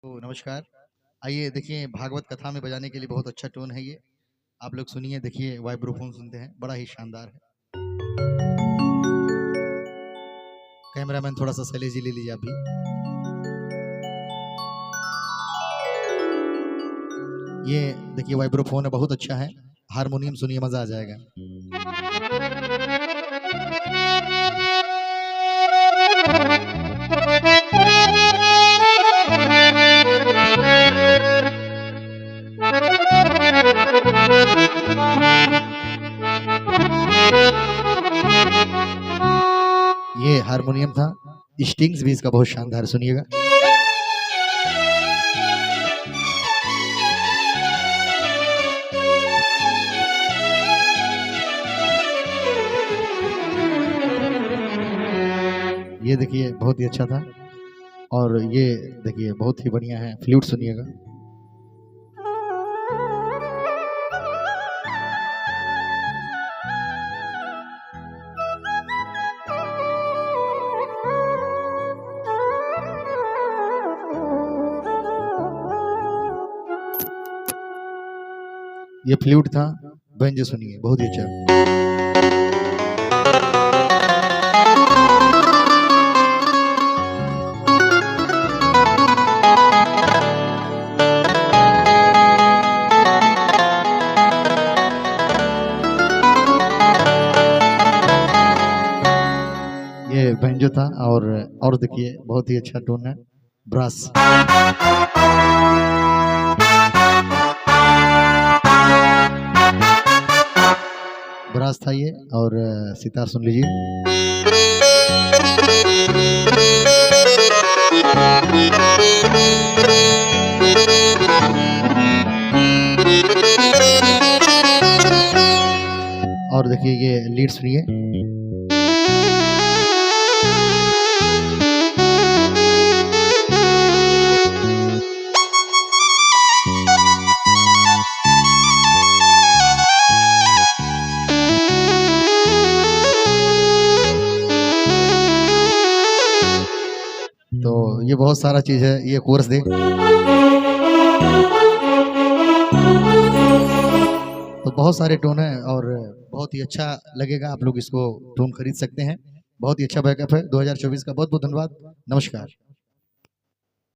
तो नमस्कार। आइए देखिए भागवत कथा में बजाने के लिए बहुत अच्छा टोन है ये। आप लोग सुनिए, देखिए वाइब्रोफोन सुनते हैं, बड़ा ही शानदार है। कैमरामैन थोड़ा सा शैलेश जी ले लीजिए आप भी। ये देखिए वाइब्रोफोन है, बहुत अच्छा है। हारमोनियम सुनिए, मजा आ जाएगा। ये हारमोनियम था, स्ट्रिंग्स भी इसका बहुत शानदार, सुनिएगा। ये देखिए बहुत ही अच्छा था। और ये देखिए बहुत ही बढ़िया है, फ्लूट सुनिएगा। ये फ्लूट था, बेंजो सुनिए, बहुत ही अच्छा। ये बेंजो था। और देखिए बहुत ही अच्छा टोन है, ब्रास। ब्रास था ये। और सितार सुन लीजिए। और देखिए ये लीड सुनिए। तो ये बहुत सारा चीज है, ये कोर्स दे। तो बहुत सारे टोन है और बहुत ही अच्छा लगेगा। आप लोग इसको टोन खरीद सकते हैं। बहुत ही अच्छा बैकअप है। 2024 का बहुत बहुत धन्यवाद। नमस्कार।